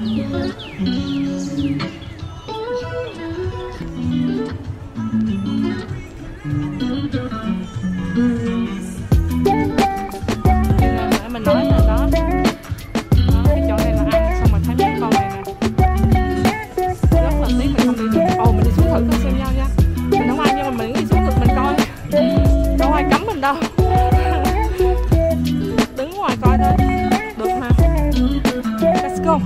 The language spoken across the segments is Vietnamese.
Mình nói là đó, cái chỗ này là ăn xong mình thấy mấy con này nè, rất là tiếc mình không đi được. Ồ, mình đi xuống thử coi xem nhau nha. Mình không ai nhưng mà mình đi xuống thử mình coi, đâu ai cấm mình đâu. Đứng ngoài coi thôi, được mà. Let's go.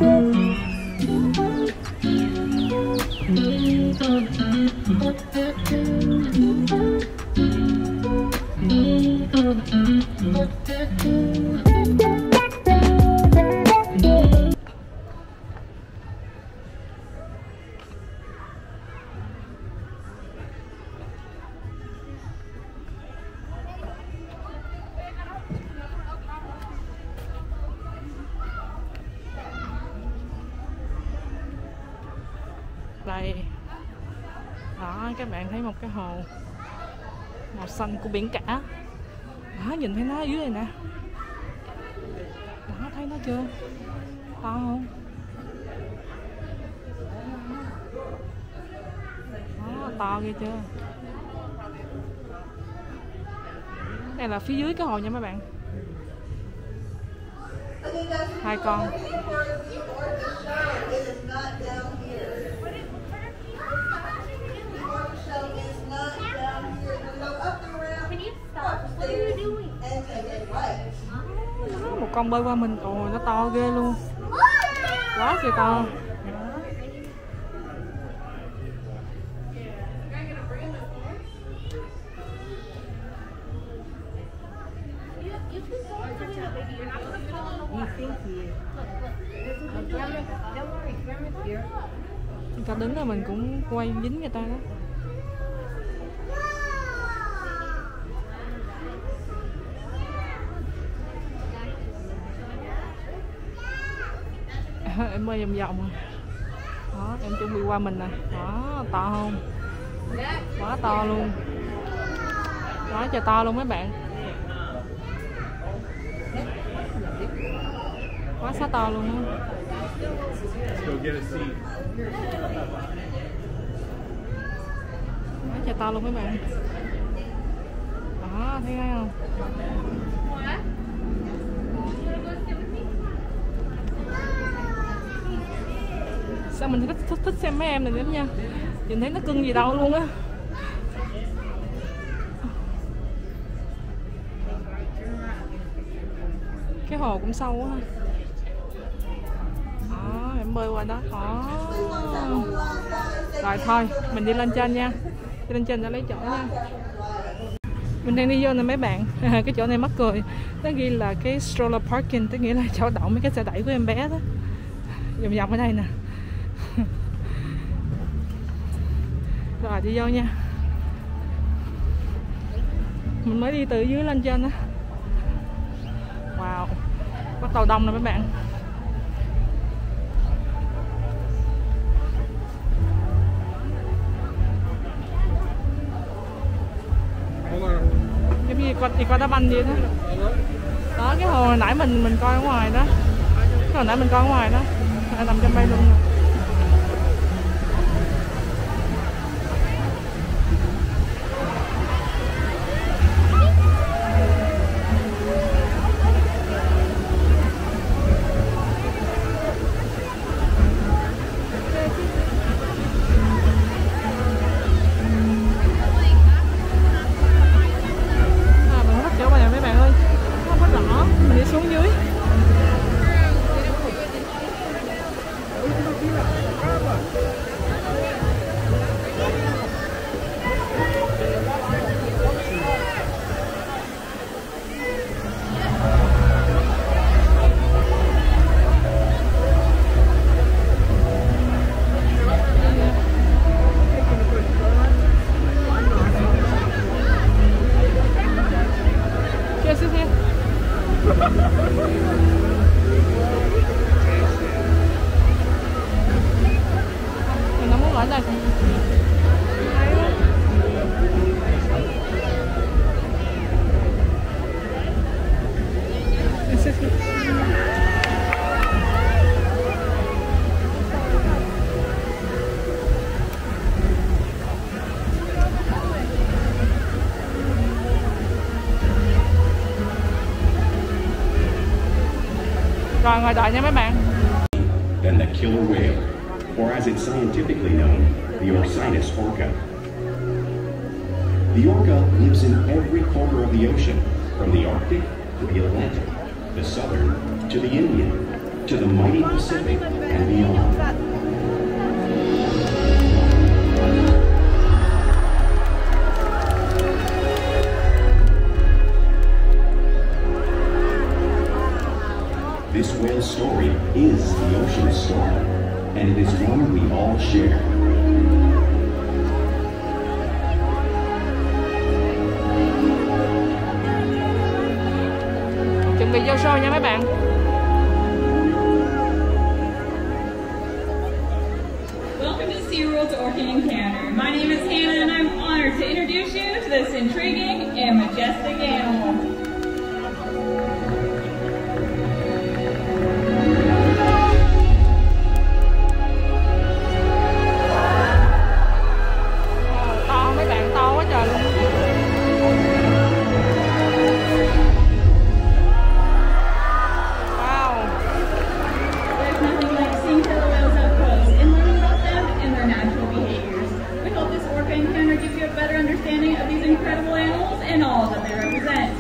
Đây, đó các bạn thấy một cái hồ màu xanh của biển cả. Đó, nhìn thấy nó ở dưới này nè. Đó, thấy nó chưa? To không? Đó, to ghê chưa? Đây là phía dưới cái hồ nha mấy bạn. Hai con. Một con bơi qua mình, ôi nó to ghê luôn, quá trời to. Người ta đứng là mình cũng quay dính người ta đó. Em ơi vòng vòng. Đó, em chuẩn bị qua mình nè. Đó, to không? Quá to luôn. Quá trời to luôn mấy bạn. Quá xá to luôn á. Quá trời to luôn mấy bạn. Đó, thấy không? Sao mình thích xem mấy em này lắm nha. Nhìn thấy nó cưng gì đâu luôn á. Cái hồ cũng sâu quá ha. Đó, em bơi qua đó. Đó. Rồi thôi, mình đi lên trên nha. Đi lên trên để lấy chỗ nha. Mình đang đi vô nè mấy bạn. Cái chỗ này mắc cười. Nó ghi là cái stroller parking, tức nghĩa là chỗ đậu mấy cái xe đẩy của em bé đó. Vòng vòng ở đây nè. Rồi đi vô nha. Mình mới đi từ dưới lên trên đó. Wow, bắt đầu đông rồi mấy bạn. Giống như đi coi đá banh vậy đó. Đó, cái hồ hồi nãy mình coi ở ngoài đó. Cái hồi nãy mình coi ở ngoài đó, nằm trong bay luôn rồi. Rồi ngồi đợi nha mấy bạn. Than the killer whale, or as it's scientifically known, the Orcinus orca. The orca lives in every corner of the ocean, from the Arctic to the Atlantic, the Southern to the Indian, to the mighty Pacific and beyond. This whale's story is the ocean's story, and it is one we all share. Chuẩn bị vô show nha mấy bạn. Welcome to SeaWorld's Orca Encounter. My name is Hannah and I'm honored to introduce you to this intriguing and majestic animal. To mấy bạn, to quá trời luôn. There's nothing like seeing killer whales up close and learning about them and their natural behaviors. We hope this Orca Encounter gives you a better understanding of these incredible animals and all that they represent.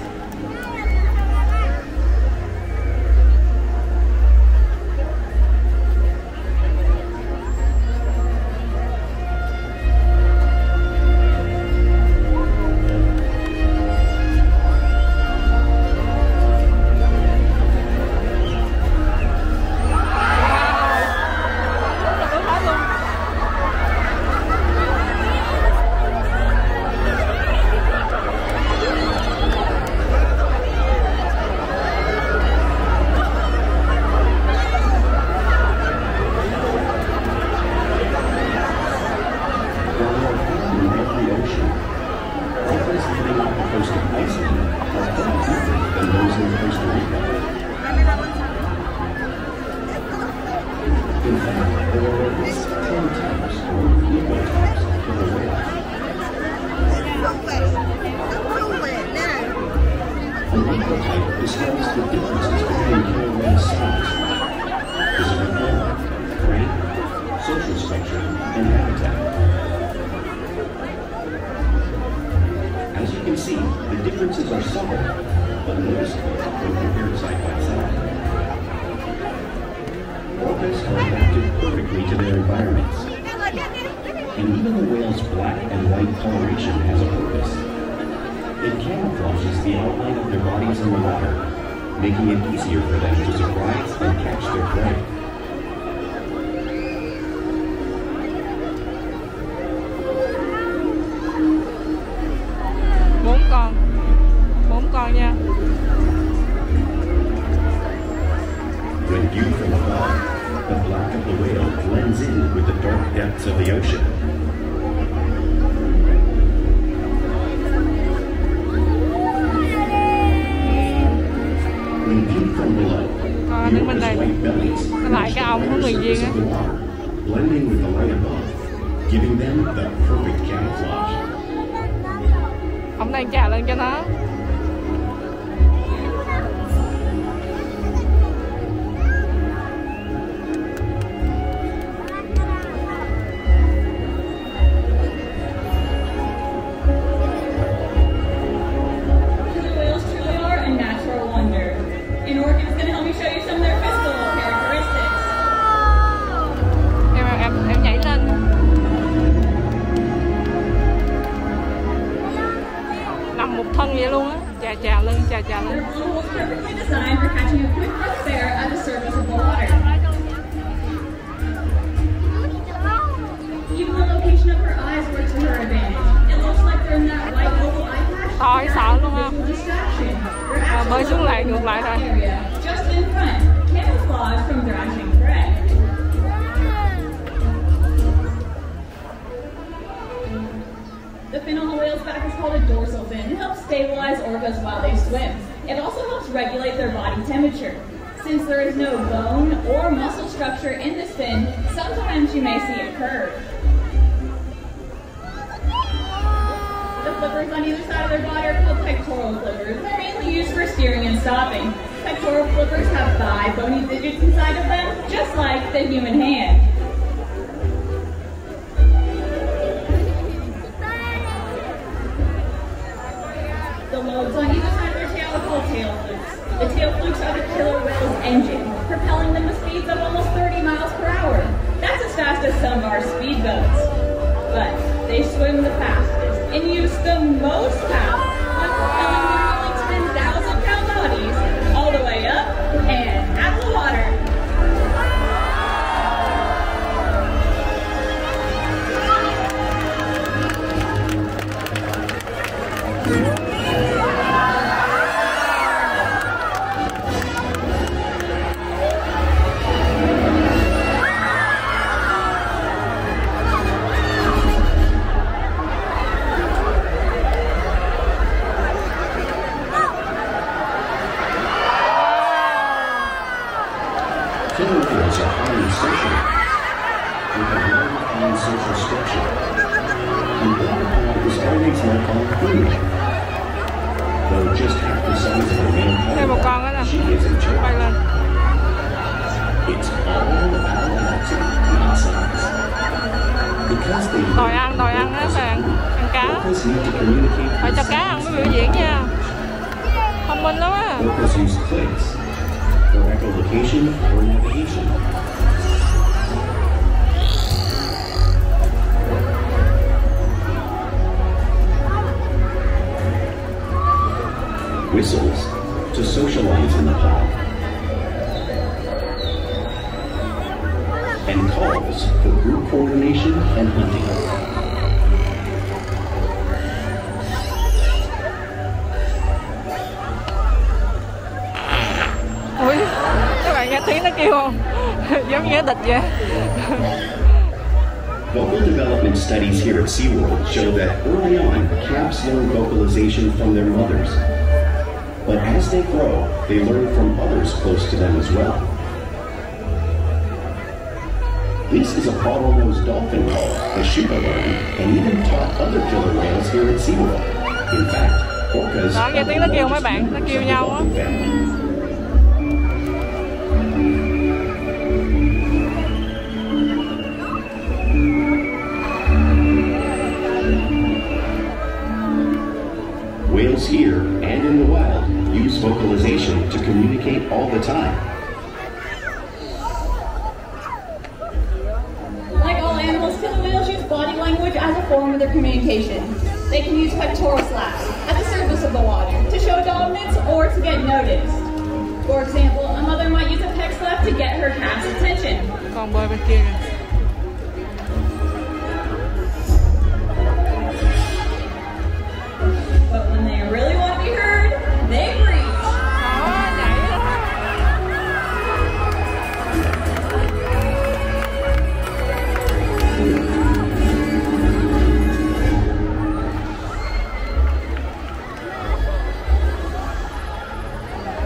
Making it easier for them to surprise and catch their prey. Bốn con nha. When viewed from above, the black of the whale blends in with the dark depths of the ocean. Đứng bên đây nó lại cái ống của người Việt á. Blending with the light above, giving them the perfect camouflage. Ông đang chà lên cho nó. Vậy luôn á, chà lưng. Perfectly designed for catching a quick breath of air at the surface of the water. Even the location of her eyes works to her advantage. It looks like they're in that white oval eye patch. Thôi sợ luôn không? Bơi xuống lại ngược lại thôi. Just in front, camouflage from thrashing prey. The fin on the whale's back is called a dorsal fin. It helps stabilize orcas while they swim. It also helps regulate their body temperature. Since there is no bone or muscle structure in this fin, sometimes you may see it curve. The flippers on either side of their body are called pectoral flippers. They're mainly used for steering and stopping. Pectoral flippers have 5 bony digits inside of them, just like the human hand. The lobes on either side of their tail are called tail flukes. The tail flukes are the killer whale's engine, propelling them to speeds of almost 30 miles per hour. That's as fast as some of our speedboats. But they swim the fastest and use the most power when propelling their only 10,000-pound bodies all the way up and out of the water. Killer whales are highly social, with a well-defined social structure. And one is always left on food. Though just half the size of a male Thêm một con nữa nè. she is in charge. Bay lên. It's all about acting, not size. Because they Đòi ăn đó bạn. Ăn cá. orcas need to communicate. Phải cho cá ăn mới biểu diễn nha. Thông minh lắm á. Orcas use clicks for echolocation or navigation. Whistles to socialize in the pod. And calls for group coordination and hunting. Ui, các bạn nghe tiếng nó kêu không? Giống như địch vậy. Vocal development studies here at SeaWorld show that early on, calves learn vocalization from their mothers. But as they grow, they learn from others close to them as well. This is a bottlenose dolphin call that Sheba learned and even taught other killer whales here at SeaWorld. In fact, orcas Đó, nghe tiếng nó kêu mấy bạn, nó kêu nhau á. Whales here and in the wild use vocalization to communicate all the time. Like all animals, killer whales use body language as a form of their communication. They can use pectoral slaps at the surface of the water to show dominance or to get noticed. For example, a mother might use a pec slap to get her calf's attention. Còn bơi bên kia kìa. But when they really want to be heard, they breathe. Đó, nhảy đó.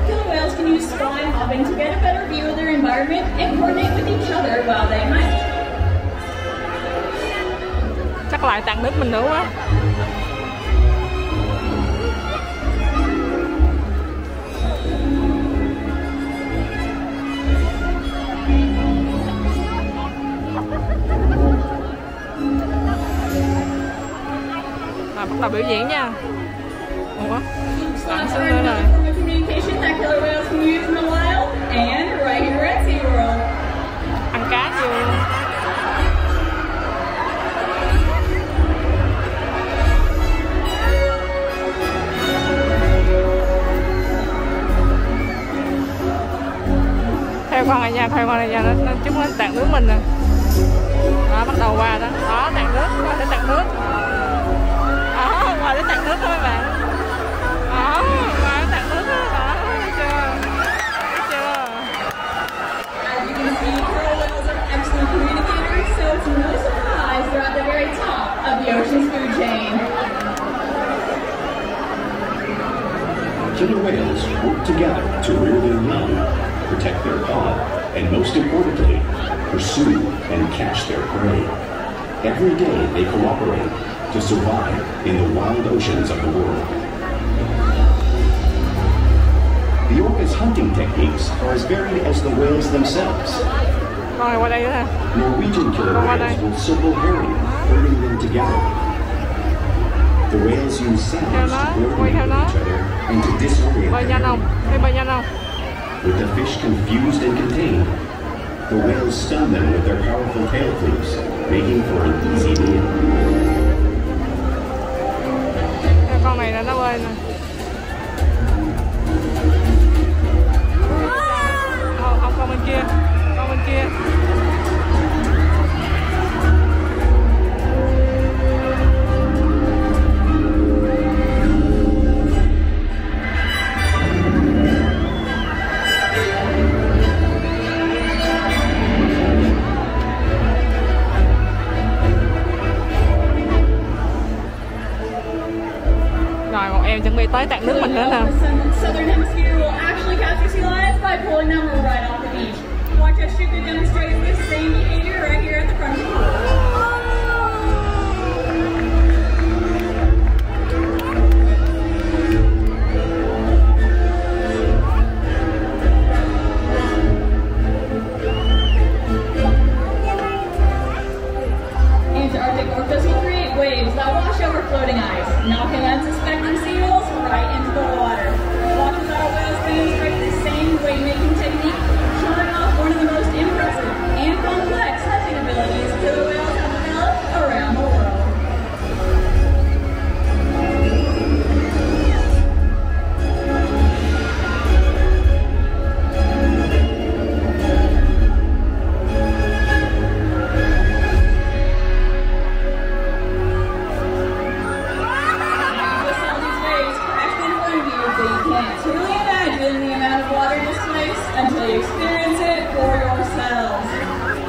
Killer whales can use spy hopping to get a better view of their environment and coordinate with each other while they hunt. Chắc lại tặng nước mình nữa quá. Rồi bắt đầu biểu diễn nha. Ủa? Bạn Slaps xuống are nữa another rồi. form of communication that killer whales can use in the wild and right here at SeaWorld. Ăn cá chưa? Theo con này nha, theo con này nha, nó chúng nó tạt nước mình nè. Đó, bắt đầu qua đó. Đó, tạt nước, qua để tạt nước. Đó, qua để tạt nước thôi các bạn. Đó, qua để tạt nước đó. Đó, thấy chưa? Thấy chưa? As you can see, killer whales are excellent communicators, so it's no surprise they're at the very top of the ocean's food chain. Killer whales work together to rear their young, protect their pod, and most importantly, pursue and catch their prey. Every day they cooperate, to survive in the wild oceans of the world. The orca's hunting techniques are as varied as the whales themselves. Rồi qua đây nữa nè. Norwegian killer whales will circle herring, herding them together. The whales use sounds to coordinate with each other and to disorient Bơi nhanh không? Thấy bơi nhanh không? With the fish confused and contained, the whales stun them with their powerful tail flukes, making for an easy meal. Con này là nó bơi nè. Không, con bên kia. Con bên kia. Rồi một em chuẩn bị tới tạt nước mình nữa nè. Southern Hemisphere will actually capture sea lions by pulling them right off the beach. Watch us strictly demonstrate this same behavior right here at the front of the pool. Antarctic orcas will create waves that wash over floating ice, knocking unsuspecting seals right into the water. Watch as our whales demonstrate the same wave-making technique, showing off one of the most impressive and complex hunting abilities killer whales have developed around the world. Until you experience it for yourselves.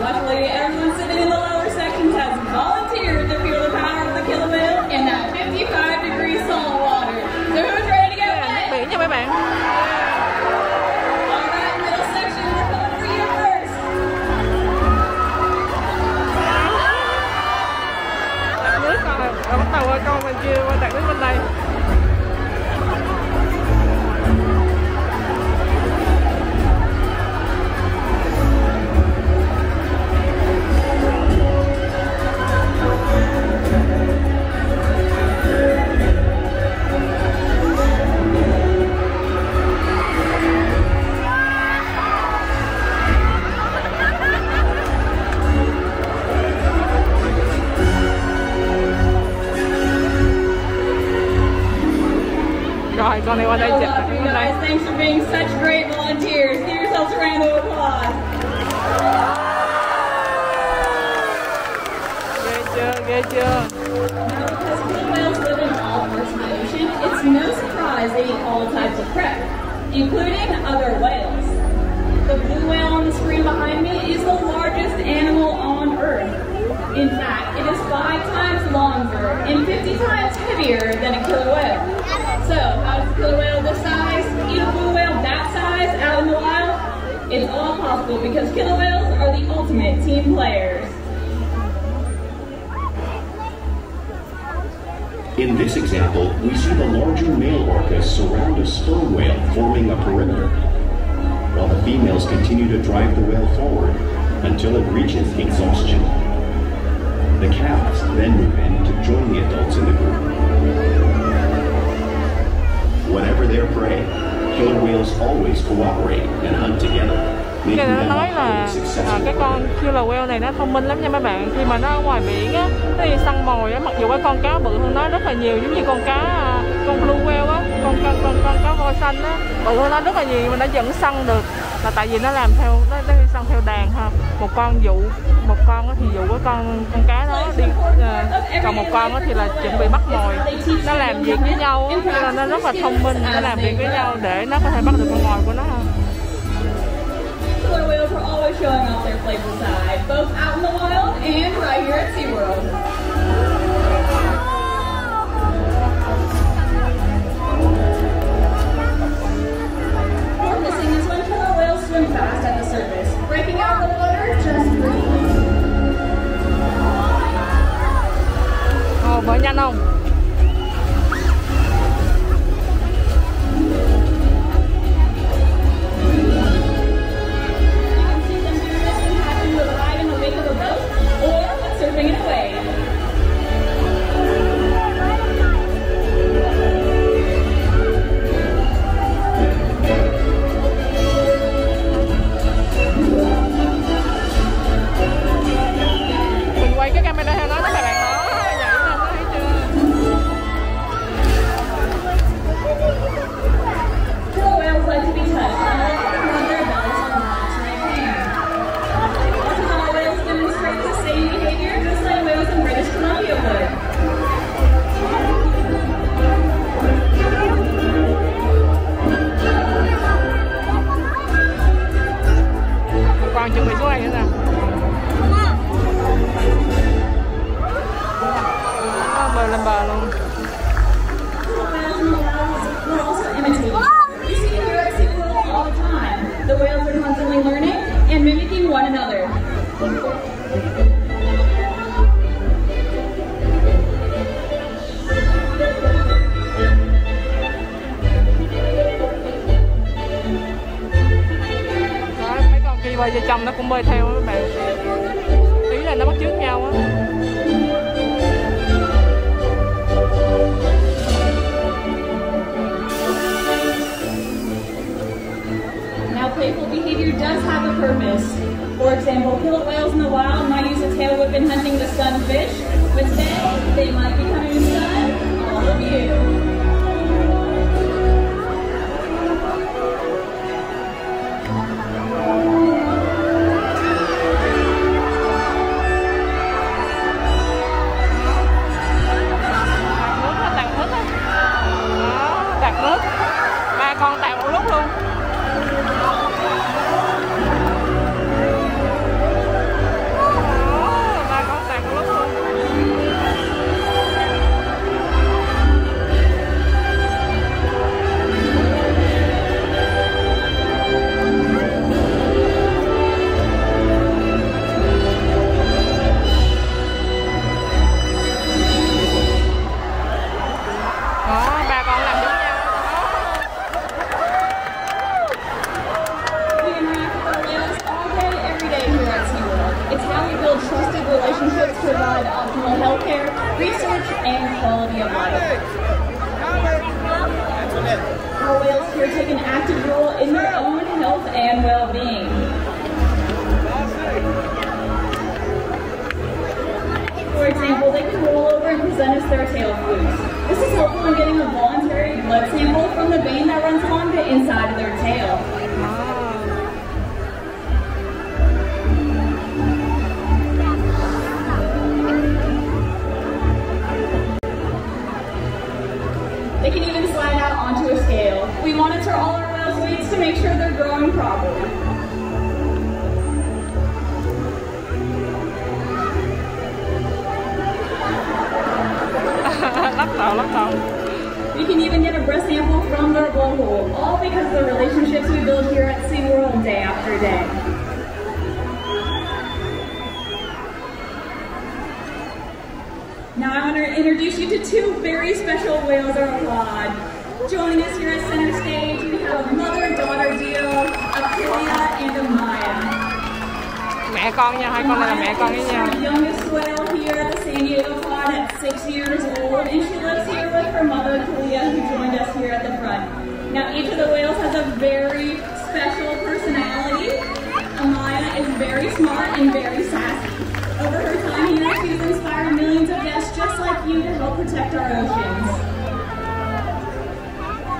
Luckily, everyone sitting in the lower sections has volunteered to feel the power of the killer whale in that 55-degree salt water. So who's ready to get wet? Biển nha mấy bạn. All right, middle section, we're coming for you first. Nước con này, bắt đầu qua con bên kia qua tạt nước bên đây. Rồi con này qua đây chụp bên đây. Thanks for being such great volunteers. Give yourselves a round of applause. Ghê chưa? Now, because blue whales live in all parts of the ocean, it's no surprise they eat all types of prey, including other whales. The blue whale on the screen behind me is the largest animal on Earth. In fact, it is 5 times longer and 50 times heavier than a killer whale. So, how does a killer whale this size eat a blue whale that size out in the wild? It's all possible because killer whales are the ultimate team players. In this example, we see the larger male orcas surround a sperm whale, forming a perimeter, while the females continue to drive the whale forward until it reaches exhaustion. The calves then move in to join the adults in the group. Whatever their prey, killer whales always cooperate and hunt together. Cái nó nói là cái con killer whale này nó thông minh lắm nha mấy bạn. Khi mà nó ở ngoài biển á, nó đi săn mồi á, mặc dù cái con cá bự hơn nó rất là nhiều, giống như con cá con blue whale á, con cá voi xanh á, bự hơn nó rất là nhiều mà nó vẫn săn được. Là tại vì nó làm theo nó đi săn theo đàn ha. Một con dụ một con á thì dụ cái con cá nó đi, còn một con á thì là chuẩn bị bắt mồi. Nó làm việc với nhau á, cho nên nó rất là thông minh, nó làm việc với nhau để nó có thể bắt được con mồi của nó ha. Killer whales are always showing off their playful side, both out in the wild and right here at SeaWorld. We're missing is when killer whales swim fast at the surface, breaking out the water just briefly. Bơi nhanh không? Mình quay cái camera theo nó các bạn đó, nhảy lên nó thấy chưa? Killer whales like to be touched and like to rub their bellies on rocks and pain. Killer whales demonstrate the same behavior just like whales in British Columbia would. Còn chuẩn bị xuống này nữa nè. Bơi lên bờ luôn. We're also imitating. You see here at SeaWorld all the time. The whales are constantly learning and mimicking one another. Đó, mấy con kia bơi vô trong nó cũng bơi theo các bạn. Ý là nó bắt chước nhau á. Now, playful behavior does have a purpose. For example, killer whales in the wild might use a tail whip in hunting the sunfish, but today they might be coming to stun all of you. Đặt nước, 3 con tạt một lúc luôn. Đó, 3 con tạt một lúc luôn. Đó, 3 con làm giống nhau. We interact with our whales all day, every day here at SeaWorld. It's how we build trusted relationships to provide optimal healthcare, research, and quality of life. Our whales here take an active role in their own health and well-being. For example, they can roll over and present us their tail flukes. This is helpful in getting a voluntary blood sample from the vein that runs along the inside of their tail. They can even slide out onto a scale. We monitor all our whales' weights to make sure they're growing properly. Lắc đầu. We can even get a breast sample from their blowhole, all because of the relationships we build here at SeaWorld day after day. Now I want to introduce you to two very special whales of our pod. Joining us here at center stage, we have a mother-daughter duo, Aprilia and Amaya. Mẹ con nha, hai con này là mẹ con với nhau. Our youngest whale here at the San Diego pod at 6 years old, and she lives here with her mother, Kalia, who joined us here at the front. Now, each of the whales has a very special personality. Amaya is very smart and very sassy. Over her time here, she's inspired millions of guests just like you to help protect our oceans.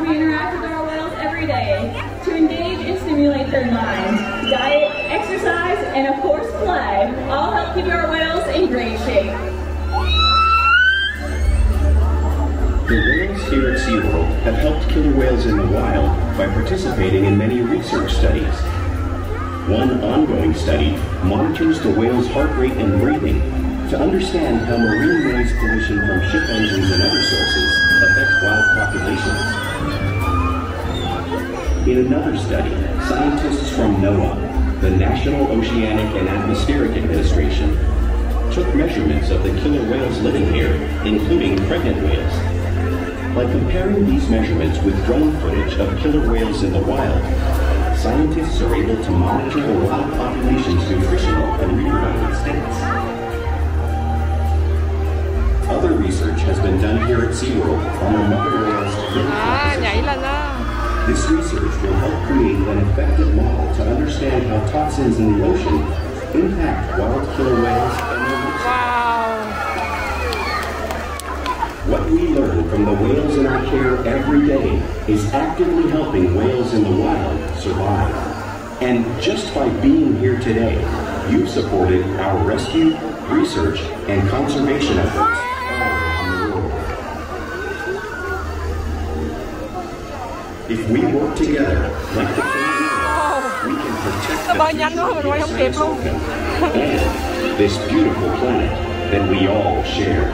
We interact with our whales every day to engage and stimulate their minds. Diet, exercise, and of course play all help keep our whales in great shape. The whales here at SeaWorld have helped killer whales in the wild by participating in many research studies. One ongoing study monitors the whale's heart rate and breathing to understand how marine noise pollution from ship engines and other sources affect wild populations. In another study, scientists from NOAA, the National Oceanic and Atmospheric Administration, took measurements of the killer whales living here, including pregnant whales. By comparing these measurements with drone footage of killer whales in the wild, scientists are able to monitor the wild population's nutritional and reproductive states. Other research has been done here at SeaWorld on the mother whale's nhảy lên đó. This research will help create an effective model to understand how toxins in the ocean impact wild killer whales and their mates. Wow. What we learn from the whales in our care every day is actively helping whales in the wild survive. And just by being here today, you've supported our rescue, research, and conservation efforts all around the world. If we work together, like the we can protect the future and this beautiful planet that we all share.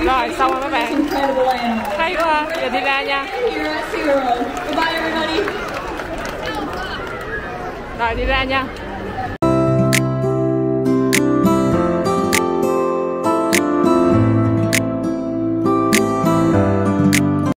Rồi xong rồi các bạn. Hay quá, giờ đi ra nha. Rồi đi ra nha.